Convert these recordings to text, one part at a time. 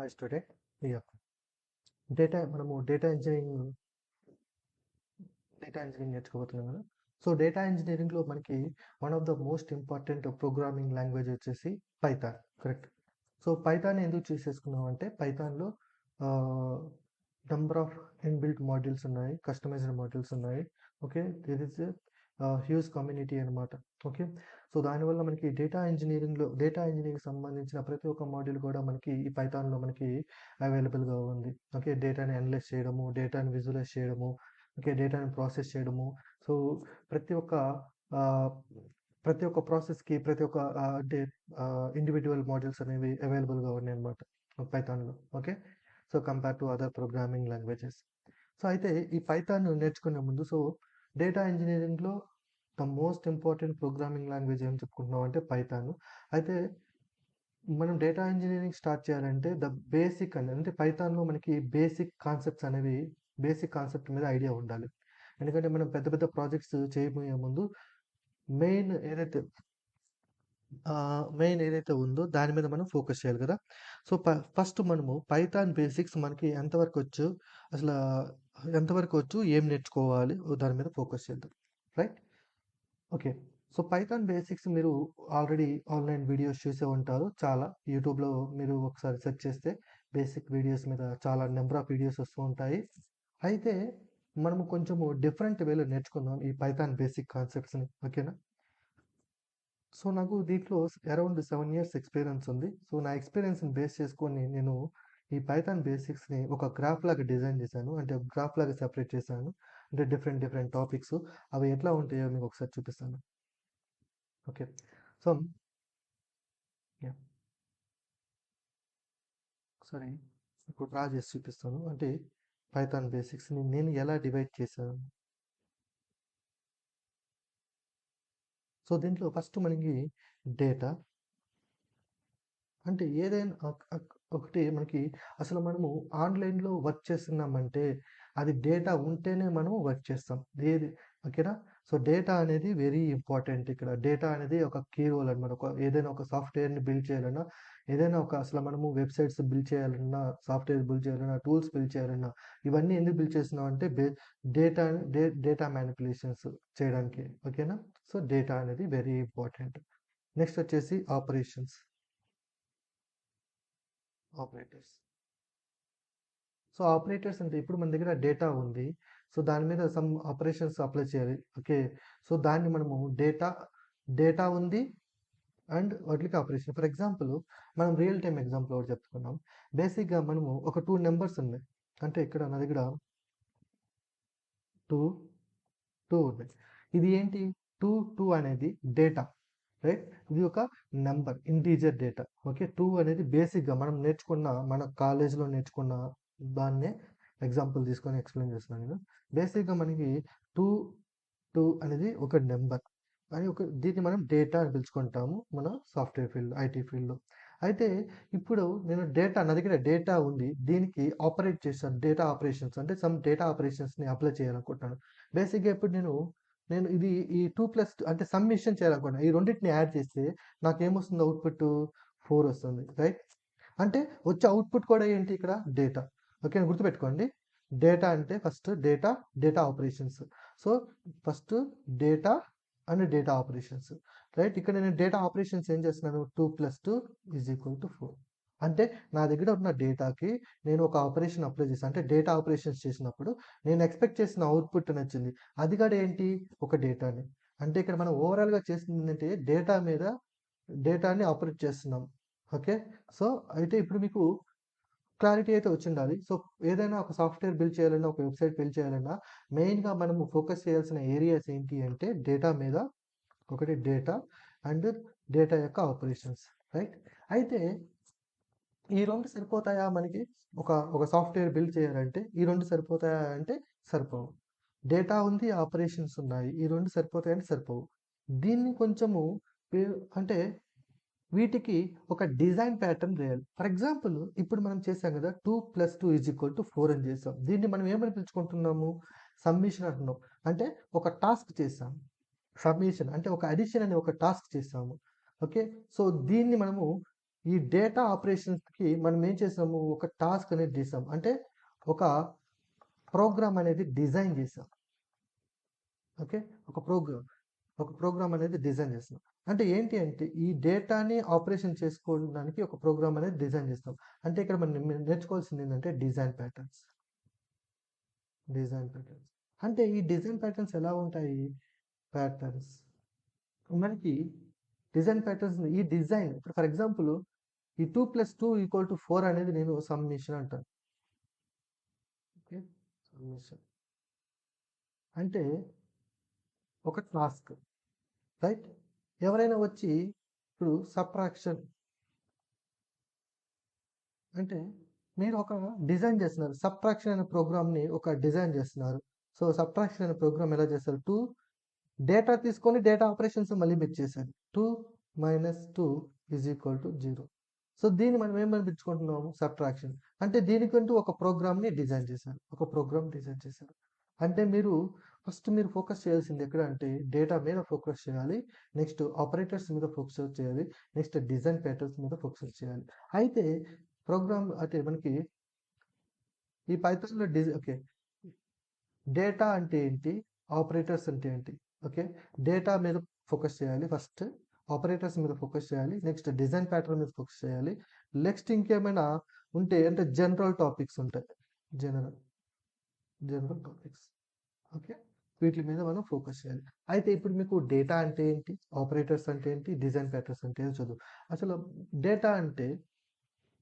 Hi student. Yeah మనము data engineering నేర్చుకోబోతున్నాం కదా. So data ఇంజనీరింగ్లో మనకి one of the most important programming language వచ్చేసి పైథాన్, కరెక్ట్. సో పైథాన్ ఎందుకు చూస్ చేసుకున్నాం అంటే పైథాన్లో నెంబర్ ఆఫ్ ఇన్బిల్ట్ మాడ్యూల్స్ ఉన్నాయి, కస్టమైజ్డ్ మాడ్యూల్స్ ఉన్నాయి. Okay, this is huge community అనమాట. ఓకే, సో దానివల్ల మనకి డేటా ఇంజనీరింగ్ సంబంధించిన ప్రతి ఒక్క మాడ్యూల్ కూడా మనకి ఈ పైథాన్లో మనకి అవైలబుల్గా ఉంది. ఓకే, డేటాని అనలైజ్ చేయడము, డేటాని విజువలైజ్ చేయడము, ఓకే, డేటాని ప్రాసెస్ చేయడము. సో ప్రతి ఒక్క ఆ, ప్రతి ఒక్క ప్రాసెస్కి ప్రతి ఒక్క అంటే ఇండివిజువల్ మాడ్యూల్స్ అనేవి అవైలబుల్గా ఉన్నాయి అనమాట పైథాన్లో. Okay, so compare to other programming languages. So అయితే ఈ పైథాన్ నేర్చుకునే ముందు డేటా ఇంజనీరింగ్లో the most important programming language ఏం చెప్పుకుంటున్నాం అంటే పైథాన్. అయితే మనం డేటా ఇంజనీరింగ్ స్టార్ట్ చేయాలంటే ద బేసిక్ అంటే పైథాన్లో మనకి బేసిక్ కాన్సెప్ట్ మీద ఐడియా ఉండాలి. ఎందుకంటే మనం పెద్ద పెద్ద ప్రాజెక్ట్స్ చేయబోయే ముందు మెయిన్ ఏదైతే ఏదైతే ఉందో దాని మీద మనం ఫోకస్ చేయాలి కదా. సో ఫస్ట్ మనము పైథాన్ బేసిక్స్ మనకి ఎంతవరకు వచ్చు, ఏం నేర్చుకోవాలి, దాని మీద ఫోకస్ చేద్దాం, right. Okay, so Python basics మీరు ఆల్రెడీ ఆన్లైన్ వీడియోస్ చూసే ఉంటారు. చాలా యూట్యూబ్లో మీరు ఒకసారి సెర్చ్ చేస్తే బేసిక్ వీడియోస్ మీద చాలా నెంబర్ ఆఫ్ వీడియోస్ వస్తూ ఉంటాయి. అయితే మనము కొంచెము డిఫరెంట్ వేలో నేర్చుకుందాం ఈ పైథాన్ బేసిక్ కాన్సెప్ట్స్ని, ఓకేనా. సో నాకు దీంట్లో అరౌండ్ 7 years ఎక్స్పీరియన్స్ ఉంది. సో నా ఎక్స్పీరియన్స్ని బేస్ చేసుకొని నేను ఈ పైథాన్ బేసిక్స్ని ఒక గ్రాఫ్ లాగా డిజైన్ చేశాను, అంటే గ్రాఫ్ లాగా సెపరేట్ చేశాను. అంటే డిఫరెంట్ డిఫరెంట్ టాపిక్స్ అవి ఎట్లా ఉంటాయో మీకు ఒకసారి చూపిస్తాను. ఓకే, సో ఒకసారి ఇప్పుడు డ్రా చేసి చూపిస్తాను. అంటే పైథాన్ బేసిక్స్ని నేను ఎలా డివైడ్ చేశాను. సో దీంట్లో ఫస్ట్ మనకి డేటా అంటే ఏదైనా ఒకటి మనకి అసలు మనము ఆన్లైన్లో వర్క్ చేస్తున్నామంటే అది డేటా ఉంటేనే మనం వర్క్ చేస్తాం. ఏది, ఓకేనా. సో డేటా అనేది వెరీ ఇంపార్టెంట్. ఇక్కడ డేటా అనేది ఒక కీ రోల్ అనమాట. ఏదైనా ఒక సాఫ్ట్వేర్ని బిల్డ్ చేయాలన్నా, ఏదైనా అసలు మనము వెబ్సైట్స్ బిల్డ్ చేయాలన్నా, సాఫ్ట్వేర్ బిల్డ్ చేయాలన్నా, టూల్స్ బిల్డ్ చేయాలన్నా, ఇవన్నీ ఎందుకు బిల్డ్ చేస్తున్నాం అంటే డేటా మ్యానిపులేషన్స్ చేయడానికి, ఓకేనా. సో డేటా అనేది వెరీ ఇంపార్టెంట్. నెక్స్ట్ వచ్చేసి ఆపరేటర్స్. సో ఆపరేటర్స్ అంటే ఇప్పుడు మన దగ్గర డేటా ఉంది. సో దాని మీద సమ్ ఆపరేషన్స్ అప్లై చేయాలి. ఓకే, సో దాన్ని మనము డేటా ఉంది అండ్ వాటికి ఆపరేషన్. ఫర్ ఎగ్జాంపుల్ మనం రియల్ టైమ్ ఎగ్జాంపుల్ ఒకటి చెప్పుకున్నాం. బేసిక్గా మనము ఒక 2 నెంబర్స్ ఉన్నాయి. అంటే ఇక్కడ నా దగ్గర 2 ఉన్నాయి. ఇది ఏంటి, 2 అనేది డేటా, రైట్. ఇది ఒక నెంబర్, ఇంటీజర్ డేటా. ఓకే, 2 అనేది బేసిక్గా మన కాలేజ్లో నేర్చుకున్న దాన్నే ఎగ్జాంపుల్ తీసుకొని ఎక్స్ప్లెయిన్ చేస్తున్నాను నేను. బేసిక్గా మనకి 2 అనేది ఒక నెంబర్ అని దీన్ని మనం డేటా అని పిలుచుకుంటాము మన సాఫ్ట్వేర్ ఫీల్డ్, ఐటీ ఫీల్డ్లో. అయితే ఇప్పుడు నా దగ్గర డేటా ఉంది, దీనికి ఆపరేట్ చేస్తాను, డేటా ఆపరేషన్స్ అంటే సమ్ డేటా ఆపరేషన్స్ని అప్లై చేయాలనుకుంటున్నాను. బేసిక్గా ఇప్పుడు నేను ఇది ఈ 2+2 అంటే సమ్మిషన్ చేయాలనుకుంటున్నాను. ఈ రెండింటిని యాడ్ చేస్తే నాకేమొస్తుంది, అవుట్పుట్ 4 వస్తుంది, రైట్. అంటే వచ్చే అవుట్పుట్ కూడా ఏంటి, ఇక్కడ డేటా. ఓకే, గుర్తుపెట్టుకోండి. డేటా అంటే first data operations. So first data and data operations, right. ఇక్కడ నేను డేటా ఆపరేషన్స్ ఏం చేస్తున్నాను, 2+2 = 4. అంటే నా దగ్గర ఉన్న డేటాకి నేను ఒక ఆపరేషన్ అప్లై చేశాను, అంటే డేటా ఆపరేషన్స్ చేసినప్పుడు నేను ఎక్స్పెక్ట్ చేసిన అవుట్పుట్ నచ్చింది. అది కూడా ఏంటి, ఒక డేటాని. అంటే ఇక్కడ మనం ఓవరాల్గా చేసింది ఏంటంటే డేటాని ఆపరేట్ చేస్తున్నాం. ఓకే, సో అయితే ఇప్పుడు మీకు క్లారిటీ అయితే వచ్చిండాలి. సో ఏదైనా ఒక సాఫ్ట్వేర్ బిల్డ్ చేయాలన్నా, ఒక వెబ్సైట్ బిల్డ్ చేయాలన్నా మెయిన్గా మనము ఫోకస్ చేయాల్సిన ఏరియాస్ ఏంటి అంటే డేటా మీద, ఒకటి డేటా అండ్ డేటా యొక్క ఆపరేషన్స్, రైట్. అయితే ఈ రెండు సరిపోతాయా మనకి, ఒక సాఫ్ట్వేర్ బిల్డ్ చేయాలంటే ఈ రెండు సరిపోతాయా అంటే సరిపోవు. డేటా ఉంది, ఆపరేషన్స్ ఉన్నాయి, ఈ రెండు సరిపోతాయంటే సరిపోవు. దీన్ని కొంచెము అంటే వీటికి ఒక డిజైన్ ప్యాటర్న్ వేయాలి. ఫర్ ఎగ్జాంపుల్ ఇప్పుడు మనం చేసాం కదా, 2+2 = 4 అని చేసాం. దీన్ని మనం ఏమని పిలుచుకుంటున్నాము, సమ్మిషన్ అంటున్నాం. అంటే ఒక టాస్క్ చేసాము. సబ్మిషన్ అంటే ఒక అడిషన్ అనే ఒక టాస్క్ చేసాము. ఓకే, సో దీన్ని మనము ఈ డేటా ఆపరేషన్స్కి మనం ఏం చేసాము, ఒక టాస్క్ అనేది చేసాం, అంటే ఒక ప్రోగ్రామ్ అనేది డిజైన్ చేసాం. ఓకే, ఒక ప్రోగ్రామ్ అనేది డిజైన్ చేస్తాం. అంటే ఏంటి అంటే ఈ డేటాని ఆపరేషన్ చేసుకోవడానికి ఒక ప్రోగ్రామ్ అనేది డిజైన్ చేస్తాం. అంటే ఇక్కడ మనం నేర్చుకోవాల్సింది ఏంటంటే డిజైన్ ప్యాటర్న్స్. అంటే ఈ డిజైన్ ప్యాటర్న్స్ ఎలా ఉంటాయి? ప్యాటర్న్స్ మనకి డిజైన్ ప్యాటర్న్స్, ఈ డిజైన్ ఇప్పుడు ఫర్ ఎగ్జాంపుల్ ఈ 2+2 = 4 అనేది నేను సమ్మేషన్ అంటాను. ఓకే, సమ్మేషన్ అంటే ఒక టాస్క్, రైట్? ఎవరైనా వచ్చి ఇప్పుడు సబ్ట్రాక్షన్ అంటే మీరు ఒక డిజైన్ చేస్తున్నారు, సబ్ట్రాక్షన్ అనే ప్రోగ్రామ్ని ఒక డిజైన్ చేస్తున్నారు. సో సబ్ట్రాక్షన్ అనే ప్రోగ్రామ్ ఎలా చేస్తారు? డేటా తీసుకొని డేటా ఆపరేషన్స్ మళ్ళీ మీరు చేశారు. 2 - 2 = 0. సో దీన్ని మనం ఏం పంపించుకుంటున్నాము? సబ్ట్రాక్షన్. అంటే దీనికంటూ ఒక ప్రోగ్రామ్ని డిజైన్ చేశారు, అంటే ఫస్ట్ మీరు ఫోకస్ చేయాల్సింది ఎక్కడ అంటే డేటా మీద ఫోకస్ చేయాలి, నెక్స్ట్ ఆపరేటర్స్ మీద ఫోకస్ చేయాలి, నెక్స్ట్ డిజైన్ ప్యాటర్న్స్ మీద ఫోకస్ చేయాలి. అయితే ప్రోగ్రామ్ అంటే మనకి ఈ పైథాన్లో ఓకే, డేటా అంటే ఏంటి, ఆపరేటర్స్ అంటే ఏంటి? ఓకే, డేటా మీద ఫోకస్ చేయాలి ఫస్ట్, ఆపరేటర్స్ మీద ఫోకస్ చేయాలి, నెక్స్ట్ డిజైన్ ప్యాటర్న్ మీద ఫోకస్ చేయాలి, నెక్స్ట్ ఇంకేమైనా ఉంటే అంటే జనరల్ టాపిక్స్ ఉంటాయి, జనరల్ టాపిక్స్. ఓకే, వీటి మీద మనం ఫోకస్ చేయాలి. అయితే ఇప్పుడు మీకు డేటా అంటే ఏంటి, ఆపరేటర్స్ అంటే ఏంటి, డిజైన్ ప్యాటర్న్స్ అంటే ఏంటి చదువు. అసలు డేటా అంటే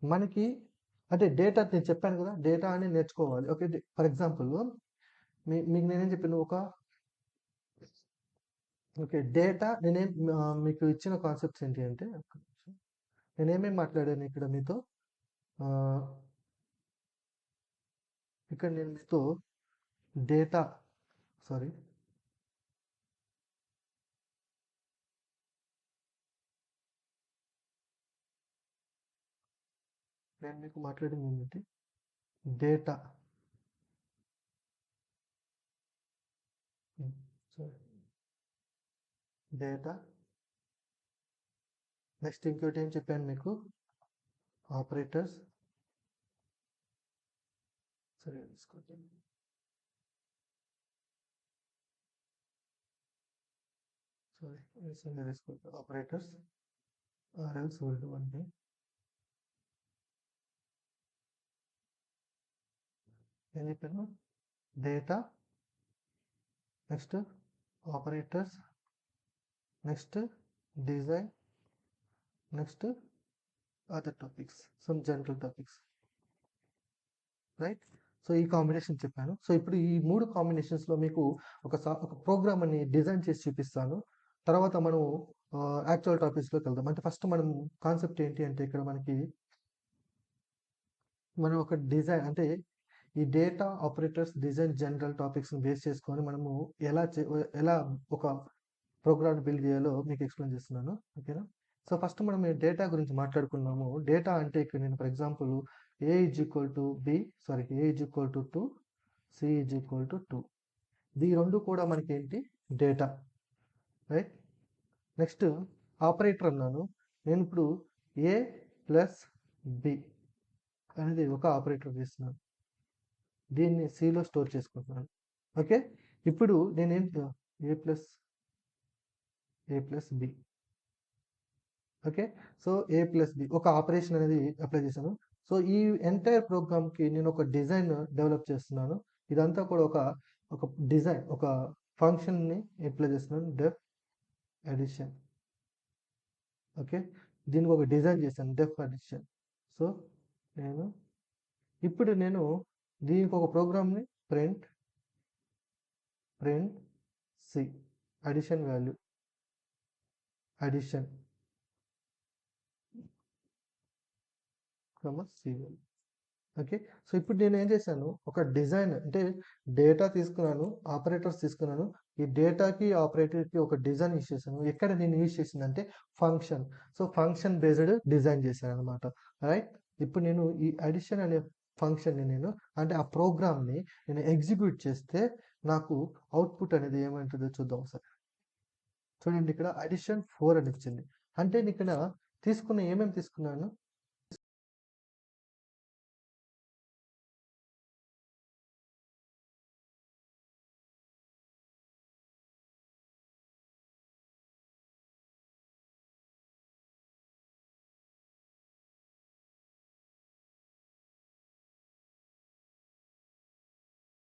మనకి అంటే డేటా నేను చెప్పాను కదా, డేటా అని నేర్చుకోవాలి. ఓకే, ఫర్ ఎగ్జాంపుల్ మీకు నేనేం చెప్పాను, ఓకే డేటా మీకు ఇచ్చిన కాన్సెప్ట్స్ ఏంటి అంటే, నేనేమేమి మాట్లాడాను ఇక్కడ మీతో, ఇక్కడ నేను మీతో డేటా సారీ నేను మీకు మాట్లాడింది ఏంటంటే డేటా డేటా నెక్స్ట్ ఇంకోటి ఏం చెప్పాను మీకు, ఆపరేటర్స్. సరే తీసుకోండి, ఆపరేటర్స్ ఆర్ఎల్స్ వరల్డ్ వన్ ఏం చెప్పాను, data, next operators, next design, next other topics, some general topics, right? So ఈ కాంబినేషన్ చెప్పాను. సో ఇప్పుడు ఈ 3 కాంబినేషన్స్లో మీకు ఒక ప్రోగ్రామ్ అని డిజైన్ చేసి చూపిస్తాను. తర్వాత మనం యాక్చువల్ టాపిక్స్లోకి వెళ్దాం. అంటే ఫస్ట్ మనం కాన్సెప్ట్ ఏంటి అంటే ఇక్కడ మనం ఒక డిజైన్ అంటే ఈ డేటా, ఆపరేటర్స్, డిజైన్, జనరల్ టాపిక్స్ని బేస్ చేసుకొని మనము ఎలా ఒక ప్రోగ్రామ్ బిల్డ్ చేయాలో మీకు ఎక్స్ప్లెయిన్ చేస్తున్నాను. ఓకేనా? సో ఫస్ట్ మనం డేటా గురించి మాట్లాడుకున్నాము. డేటా అంటే ఇక్కడ నేను ఫర్ ఎగ్జాంపుల్ a = 2, c = 2, ఈ రెండు కూడా మనకి ఏంటి, డేటా, రైట్? నెక్స్ట్ ఆపరేటర్ అన్నాను, నేను ఇప్పుడు a + b అనేది ఒక ఆపరేటర్ చేస్తున్నాను, దీన్ని సిలో స్టోర్ చేసుకుంటున్నాను. ఓకే, ఇప్పుడు నేనేం a + b, okay, so a + b ఒక ఆపరేషన్ అనేది అప్లై చేశాను. సో ఈ ఎంటైర్ ప్రోగ్రామ్కి నేను ఒక డిజైన్ డెవలప్ చేస్తున్నాను. ఇదంతా కూడా ఒక డిజైన్, ఒక ఫంక్షన్ని అప్లై చేస్తున్నాను, డెఫ్ అడిషన్. ఓకే, దీనికి ఒక డిజైన్ చేశాను, డెఫ్ అడిషన్. సో ఇప్పుడు నేను దీనికి ఒక ప్రోగ్రామ్ని print C addition value, addition C value. Okay, so ఇప్పుడు నేను ఏం చేశాను, ఒక డిజైన్ అంటే డేటా తీసుకున్నాను, ఆపరేటర్స్ తీసుకున్నాను, ఈ డేటాకి ఆపరేటర్కి ఒక డిజైన్ యూస్ చేశాను. ఎక్కడ నేను యూస్ చేసిందంటే function. So function based design చేశాను అనమాట, రైట్? ఇప్పుడు నేను ఈ అడిషన్ అనే ఫంక్షన్ని అంటే ఆ ప్రోగ్రామ్ని నేను ఎగ్జిక్యూట్ చేస్తే నాకు అవుట్పుట్ అనేది ఏమంటుందో చూద్దాం సార్. చూడండి, ఇక్కడ అడిషన్ 4 అని ఇచ్చింది. అంటే ఇక్కడ ఏమేమి తీసుకున్నాను?